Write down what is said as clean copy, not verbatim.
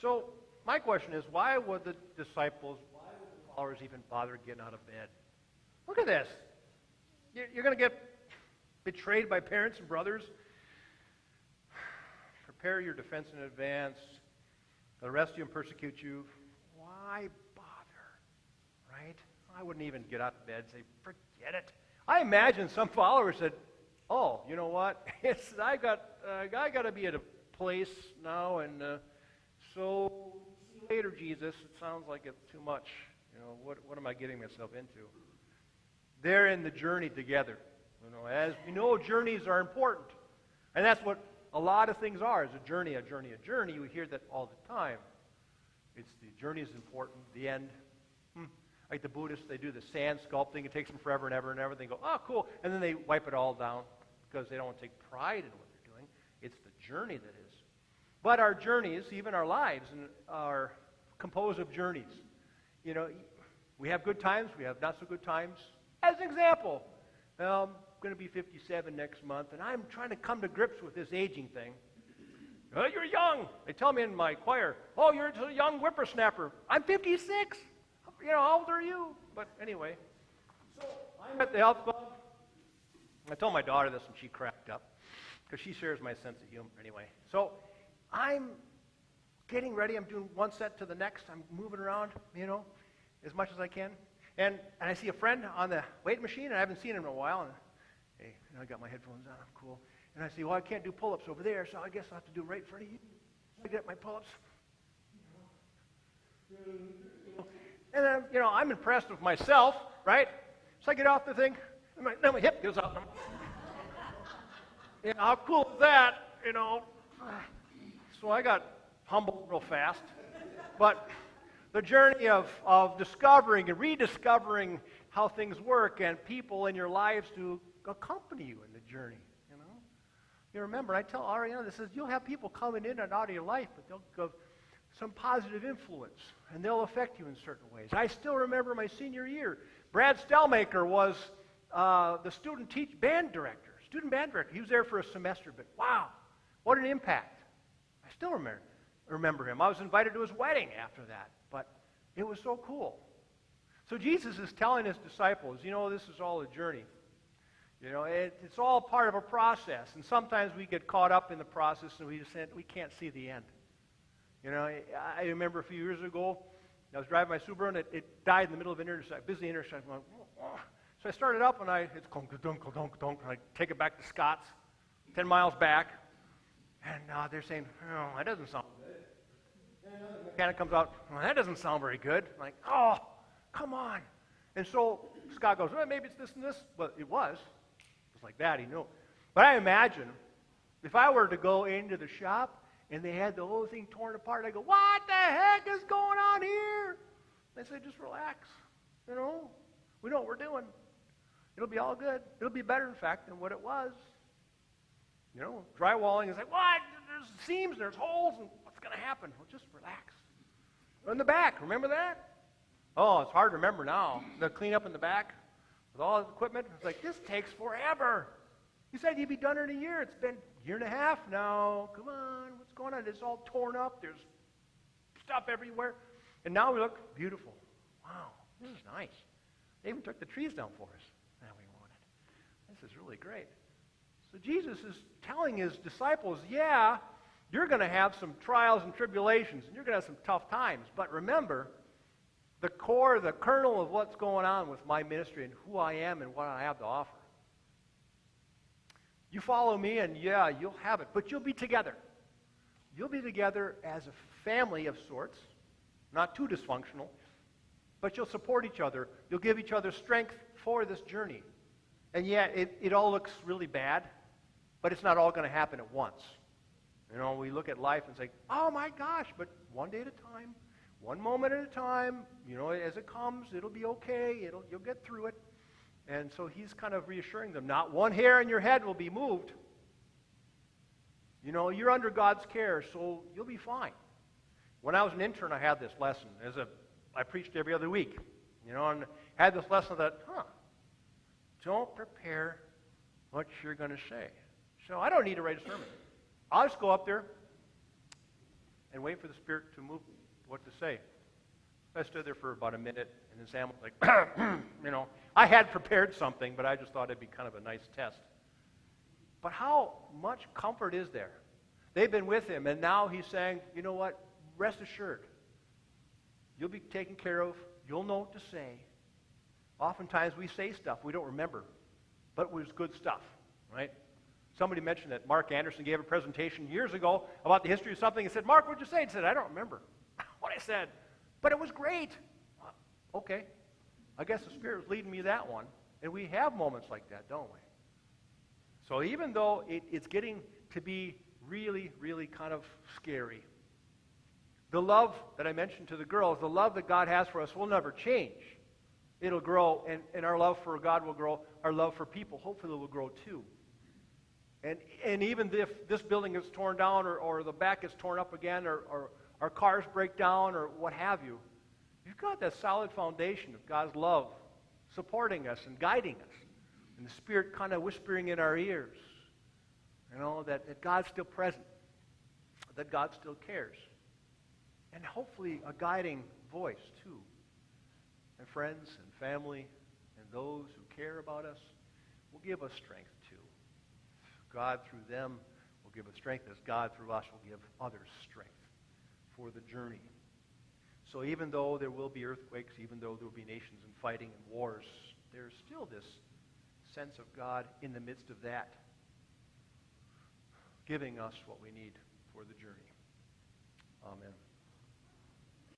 So my question is, why would the disciples, why would the followers even bother getting out of bed? Look at this. You're going to get betrayed by parents and brothers. Prepare your defense in advance. They'll arrest you and persecute you. Why bother? Right? I wouldn't even get out of bed and say, forget it. I imagine some followers said, oh, you know what? I got to be at a place now, and so see you later, Jesus. It sounds like it's too much. You know, what am I getting myself into? They're in the journey together. You know, as we know, journeys are important, and that's what a lot of things are. Is a journey, a journey, a journey. We hear that all the time. It's the journey is important. The end. Like the Buddhists, they do the sand sculpting. It takes them forever and ever and ever. They go, oh, cool, and then they wipe it all down because they don't want to take pride in what they're doing. It's the journey that is. But our journeys, even our lives, are composed of journeys. You know, we have good times. We have not so good times. As an example, I'm going to be 57 next month, and I'm trying to come to grips with this aging thing. Oh, you're young. They tell me in my choir, oh, you're a young whippersnapper. I'm 56. You know, how old are you? But anyway, so I'm at the health club. I told my daughter this, and she cracked up, because she shares my sense of humor anyway. So I'm getting ready. I'm doing one set to the next. I'm moving around, you know, as much as I can. And I see a friend on the weight machine, and I haven't seen him in a while. And hey, you know, I got my headphones on. I'm cool. And I say, well, I can't do pull-ups over there, so I guess I'll have to do right in front of you. I get my pull-ups. And you know, I'm impressed with myself, right? So I get off the thing, and my hip goes out. You know, how cool is that? You know. So I got humbled real fast. But the journey of discovering and rediscovering how things work and people in your lives to accompany you in the journey, you know. You remember, I tell Ariana, this is, you'll have people coming in and out of your life, but they'll give some positive influence, and they'll affect you in certain ways. I still remember my senior year. Brad Stellmaker was the student band director. He was there for a semester, but wow, what an impact. I still remember him. I was invited to his wedding after that, but it was so cool. So Jesus is telling his disciples, you know, this is all a journey. You know, it's all part of a process, and sometimes we get caught up in the process and we can't see the end. You know, I remember a few years ago, I was driving my Subaru, and it died in the middle of an busy intersection. I'm going, oh. So I started up, and it's dunk, and I take it back to Scott's, 10 miles back, and they're saying, oh, that doesn't sound good. And the mechanic comes out, well, that doesn't sound very good. I'm like, oh, come on. And so Scott goes, well, maybe it's this and this. Well, it was. It was like that, he knew. But I imagine, if I were to go into the shop, and they had the whole thing torn apart, I go, what the heck is going on here? They say, just relax. You know, we know what we're doing. It'll be all good. It'll be better, in fact, than what it was. You know, drywalling is like, what? There's seams, there's holes, and what's going to happen? Well, just relax. In the back, remember that? Oh, it's hard to remember now. The cleanup in the back with all the equipment. It's like, this takes forever. You said you'd be done in a year. It's been a year and a half now. Come on, what's going on? It's all torn up. There's stuff everywhere. And now we look beautiful. Wow, this is nice. They even took the trees down for us. Now we want it. This is really great. So Jesus is telling his disciples, yeah, you're going to have some trials and tribulations, and you're going to have some tough times. But remember, the core, the kernel of what's going on with my ministry and who I am and what I have to offer. You follow me, and yeah, you'll have it. But you'll be together. You'll be together as a family of sorts, not too dysfunctional, but you'll support each other. You'll give each other strength for this journey. And yet, it all looks really bad, but it's not all going to happen at once. You know, we look at life and say, oh my gosh, but one day at a time, one moment at a time, you know, as it comes, it'll be okay. You'll get through it. And so he's kind of reassuring them, not one hair in your head will be moved. You know, you're under God's care, so you'll be fine. When I was an intern, I had this lesson. I preached every other week, you know, and had this lesson that, don't prepare what you're going to say. So I don't need to write a sermon. I'll just go up there, and wait for the Spirit to move what to say. I stood there for about a minute, and then Sam was like, I had prepared something, but I just thought it'd be kind of a nice test. But how much comfort is there? They've been with him, and now he's saying, you know what? Rest assured. You'll be taken care of. You'll know what to say. Oftentimes we say stuff we don't remember, but it was good stuff, right? Somebody mentioned that Mark Anderson gave a presentation years ago about the history of something and said, Mark, what'd you say? He said, I don't remember what I said, but it was great. Okay. I guess the Spirit was leading me that one. And we have moments like that, don't we? So even though it's getting to be really, really kind of scary, the love that I mentioned to the girls, the love that God has for us will never change. It'll grow, and our love for God will grow. Our love for people hopefully will grow too. And even if this building is torn down or the back is torn up again or our cars break down or what have you, you've got that solid foundation of God's love supporting us and guiding us. And the Spirit kind of whispering in our ears, that God's still present, that God still cares. And hopefully a guiding voice too. And friends and family and those who care about us will give us strength too. God through them will give us strength as God through us will give others strength for the journey. So even though there will be earthquakes, even though there will be nations and fighting and wars, there's still this sense of God in the midst of that, giving us what we need for the journey. Amen.